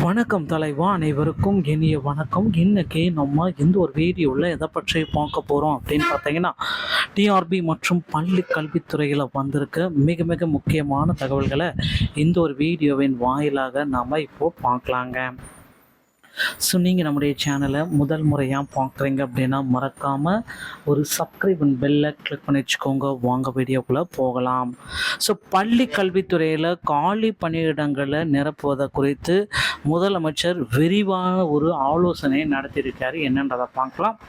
வணக்கம் தலைவா, அனைவருக்கும் இனிய வணக்கம். இன்னைக்கு நம்ம இந்த ஒரு வீடியோவில் எதை பற்றி பார்க்க போகிறோம் அப்படின்னு பார்த்தீங்கன்னா, டிஆர்பி மற்றும் பள்ளி கல்வித்துறையில் வந்திருக்க மிக மிக முக்கியமான தகவல்களை இந்த ஒரு வீடியோவின் வாயிலாக நாம் இப்போது பார்க்கலாங்க. ஸோ நீங்கள் நம்முடைய சேனலை முதல் முறையாக பார்க்குறீங்க அப்படின்னா மறக்காமல் ஒரு சப்ஸ்கிரைப் பெல்லை கிளிக் பண்ணி வச்சுக்கோங்க. வாங்க வீடியோக்குள்ளே போகலாம். ஸோ பள்ளி கல்வித்துறையில் காலி பணியிடங்களை நிரப்புவதை குறித்து முதலமைச்சர் விரிவான ஒரு ஆலோசனை நடத்தியிருக்காரு. என்னன்றதை பார்க்கலாம்.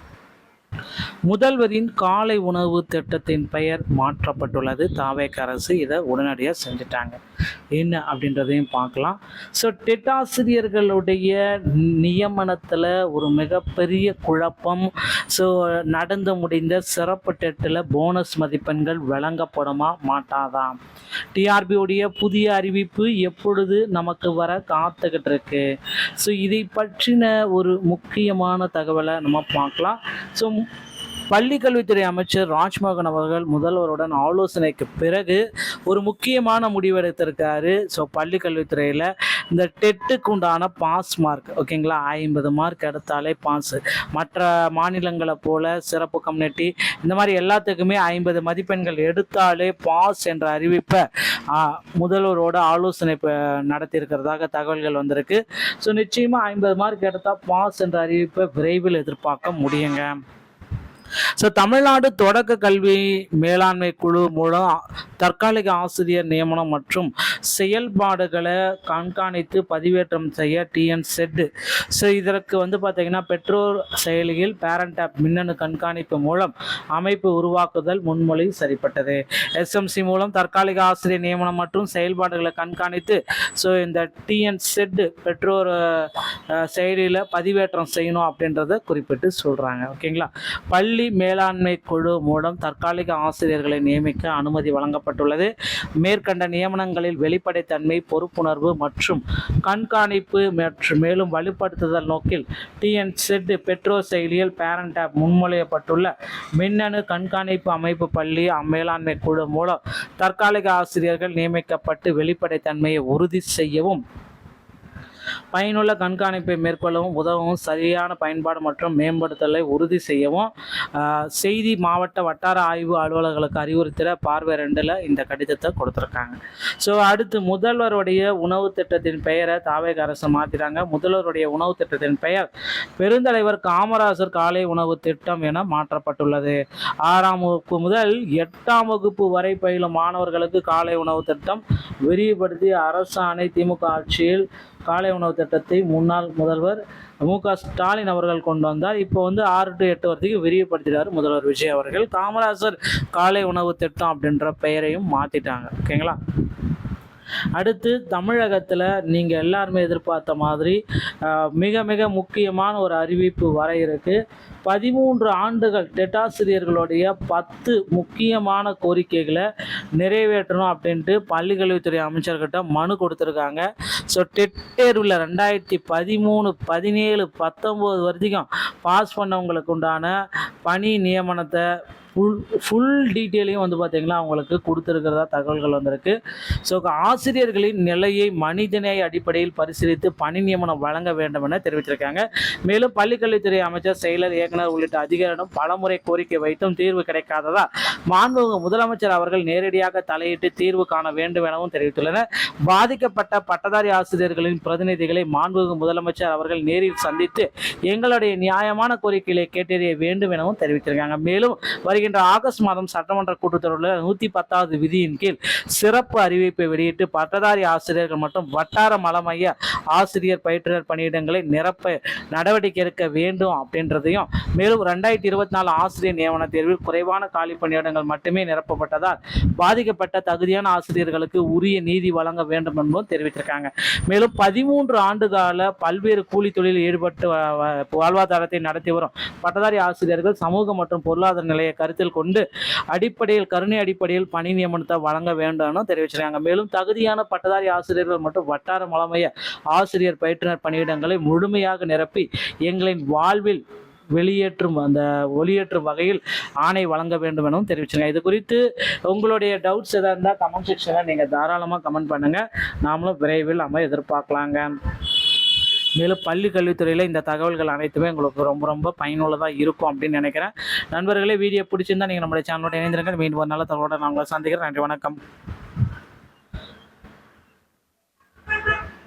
முதல்வரின் காலை உணவு திட்டத்தின் பெயர் மாற்றப்பட்டுள்ளது. தாவேக அரசு இதை உடனடியாக செஞ்சுட்டாங்க. என்ன அப்படின்றதையும் பார்க்கலாம். ஸோ டெட் ஆசிரியர்களுடைய நியமனத்தில் ஒரு மிகப்பெரிய குழப்பம். ஸோ நடந்து முடிந்த சிறப்பு டெட்டில் போனஸ் மதிப்பெண்கள் வழங்கப்படுமா மாட்டாதான். டிஆர்பியுடைய புதிய அறிவிப்பு எப்பொழுது நமக்கு வர காத்துக்கிட்டு இருக்கு. ஸோ இதை பற்றின ஒரு முக்கியமான தகவலை நம்ம பார்க்கலாம். ஸோ பள்ளிக்கல்வித்துறை அமைச்சர் ராஜ்மோகன் அவர்கள் முதல்வருடன் ஆலோசனைக்கு பிறகு ஒரு முக்கியமான முடிவு எடுத்திருக்காரு. ஸோ பள்ளிக்கல்வித்துறையில் இந்த டெட்டுக்கு உண்டான பாஸ் மார்க், ஓகேங்களா, 50 மார்க் எடுத்தாலே பாஸ். மற்ற மாநிலங்களை போல சிறப்பு கம்யூனிட்டி இந்த மாதிரி எல்லாத்துக்குமே 50 மதிப்பெண்கள் எடுத்தாலே பாஸ் என்ற அறிவிப்பை முதல்வரோட ஆலோசனை நடத்தியிருக்கிறதாக தகவல்கள் வந்திருக்கு. ஸோ நிச்சயமாக 50 மார்க் எடுத்தால் பாஸ் என்ற அறிவிப்பை விரைவில் எதிர்பார்க்க முடியுங்க. ஸோ தமிழ்நாடு தொடக்க கல்வி மேலாண்மை குழு மூலம் தற்காலிக ஆசிரியர் நியமனம் மற்றும் செயல்பாடுகளை கண்காணித்து பதிவேற்றம் செய்ய டிஎன் செட். ஸோ இதற்கு பார்த்தீங்கன்னா பெற்றோர் செயலியில் பேரண்ட் ஆப் மின்னணு கண்காணிப்பு மூலம் அமைப்பு உருவாக்குதல் முன்மொழி சரிப்பட்டது. எஸ்எம்சி மூலம் தற்காலிக ஆசிரியர் நியமனம் மற்றும் செயல்பாடுகளை கண்காணித்து ஸோ இந்த டிஎன் செட் பெற்றோர் செயலியில் பதிவேற்றம் செய்யணும் அப்படின்றத குறிப்பிட்டு சொல்கிறாங்க. ஓகேங்களா. பள்ளி மேலாண்மை குழு மூலம் தற்காலிக ஆசிரியர்களை நியமிக்க அனுமதி வழங்கப்பட்டுள்ளது. மேற்கண்ட நியமனங்களில் வெளிப்படைத்தன்மை, பொறுப்புணர்வு மற்றும் கண்காணிப்பு மற்றும் மேலும் வலுப்படுத்துதல் நோக்கில் டிஎன் செட் பெற்றோர் செயலியில் பேரண்ட் ஆப் முன்மொழியப்பட்டுள்ள மின்னணு கண்காணிப்பு அமைப்பு பள்ளி மேலாண்மை குழு மூலம் தற்காலிக ஆசிரியர்கள் நியமிக்கப்பட்டு வெளிப்படைத்தன்மையை உறுதி செய்யவும், பயனுள்ள கண்காணிப்பை மேற்கொள்ளவும் உதவும், சரியான பயன்பாடு மற்றும் மேம்படுத்தலை உறுதி செய்யவும் செய்தி மாவட்ட வட்டார ஆய்வு அலுவலர்களுக்கு அறிவுறுத்திட பார்வை 2ல் இந்த கடிதத்தை கொடுத்துருக்காங்க. ஸோ அடுத்து முதல்வருடைய உணவு திட்டத்தின் பெயரை தாவேக அரசு மாற்றிட்டாங்க. முதல்வருடைய உணவு திட்டத்தின் பெயர் பெருந்தலைவர் காமராஜர் காலை உணவு திட்டம் என மாற்றப்பட்டுள்ளது. 6ஆம் வகுப்பு முதல் 8ஆம் வகுப்பு வரை பயிலும் மாணவர்களுக்கு காலை உணவு திட்டம் விரிவுபடுத்தி அரசாணை திமுக ஆட்சியில் காலை உணவு திட்டத்தை முன்னாள் முதல்வர் மு.க. ஸ்டாலின் அவர்கள் கொண்டு வந்தார். இப்போ 6 to 8 வரைக்கும் விரிவுபடுத்தினார் முதல்வர் விஜய் அவர்கள். காமராஜர் காலை உணவு திட்டம் அப்படின்ற பெயரையும் மாற்றிட்டாங்க. ஓகேங்களா. அடுத்து தமிழகத்தில் நீங்கள் எல்லாருமே எதிர்பார்த்த மாதிரி மிக மிக முக்கியமான ஒரு அறிவிப்பு வர இருக்கு. 13 ஆண்டுகள் டெட்டாசிரியர்களுடைய 10 முக்கியமான கோரிக்கைகளை நிறைவேற்றணும் அப்படின்ட்டு பள்ளிக்கல்வித்துறை அமைச்சர்கிட்ட மனு கொடுத்துருக்காங்க. ஸோ டெட் தேர்வில் 2013, 17, 19 வரைக்கும் பாஸ் பண்ணவங்களுக்கு உண்டான பணி நியமனத்தை ஃபுல் டீட்டெயிலையும் பார்த்தீங்கன்னா அவங்களுக்கு கொடுத்துருக்கிறதா தகவல்கள் வந்திருக்கு. ஸோ ஆசிரியர்களின் நிலையை மனிதநேய அடிப்படையில் பரிசீலித்து பணி நியமனம் வழங்க வேண்டும் என தெரிவித்திருக்காங்க. மேலும் பள்ளிக்கல்வித்துறை அமைச்சர், செயலர், இயக்குனர் உள்ளிட்ட அதிகாரிடம் பலமுறை கோரிக்கை வைத்தும் தீர்வு கிடைக்காததா மாண்புமிகு முதலமைச்சர் அவர்கள் நேரடியாக தலையிட்டு தீர்வு காண வேண்டும் எனவும் தெரிவித்துள்ளனர். பாதிக்கப்பட்ட பட்டதாரி ஆசிரியர்களின் பிரதிநிதிகளை மாண்புமிகு முதலமைச்சர் அவர்கள் நேரில் சந்தித்து எங்களுடைய நியாயமான கோரிக்கைகளை கேட்டறிய வேண்டும் எனவும் தெரிவித்திருக்காங்க. மேலும் வருகின்ற ஆகஸ்ட் மாதம் சட்டமன்ற கூட்டத்தொடரில் 110வது விதியின் கீழ் சிறப்பு அறிவிப்பை வெளியிட்டு பட்டதாரி ஆசிரியர்கள் மற்றும் வட்டார மலமைய ஆசிரியர் பயிற்றுனர் பணியிடங்களை நிரப்ப நடவடிக்கை எடுக்க வேண்டும் அப்படின்றதையும், மேலும் 2024 ஆசிரியர் நியமன தேர்வில் குறைவான காலி பணியிடங்கள் மட்டுமே நிரப்பப்பட்டதால் பாதிக்கப்பட்ட தகுதியான ஆசிரியர்களுக்கு உரிய நீதி வழங்க வேண்டும் என்பதும் தெரிவித்திருக்காங்க. மேலும் 13 ஆண்டு கால பல்வேறு கூலி தொழிலில் ஈடுபட்டு வாழ்வாதாரத்தை நடத்தி வரும் பட்டதாரி ஆசிரியர்கள் சமூக மற்றும் பொருளாதார நிலையை கருத்தில் கொண்டு கருணை அடிப்படையில் பணி நியமனத்தை வழங்க வேண்டும் தெரிவிச்சிருக்காங்க. மேலும் தகுதியான பட்டதாரி ஆசிரியர்கள் மற்றும் வட்டார மலமைய ஆசிரியர் பயிற்றுனர் பணியிடங்களை முழுமையாக நிரப்பி எங்களின் வாழ்வில் ஒளியேற்றும் வகையில் ஆணை வழங்க வேண்டும் எனவும் தெரிவிச்சிருக்காங்க. இது குறித்து உங்களுடைய டவுட்ஸ் எதாவது இருந்தால் கமெண்ட் செக்ஷனில் நீங்கள் தாராளமாக கமெண்ட் பண்ணுங்கள். நாமளும் விரைவில் நம்ம எதிர்பார்க்கலாங்க. மேலும் பள்ளி கல்வித்துறையில் இந்த தகவல்கள் அனைத்துமே உங்களுக்கு ரொம்ப ரொம்ப பயனுள்ளதாக இருக்கும் அப்படின்னு நினைக்கிறேன். நண்பர்களே, வீடியோ பிடிச்சிருந்தா நீங்கள் நம்மளுடைய சேனலோட இணைந்திருங்க. மீண்டும் ஒரு நல்ல தகவலோட நான் உங்களை சந்திக்கிறேன். நன்றி, வணக்கம்.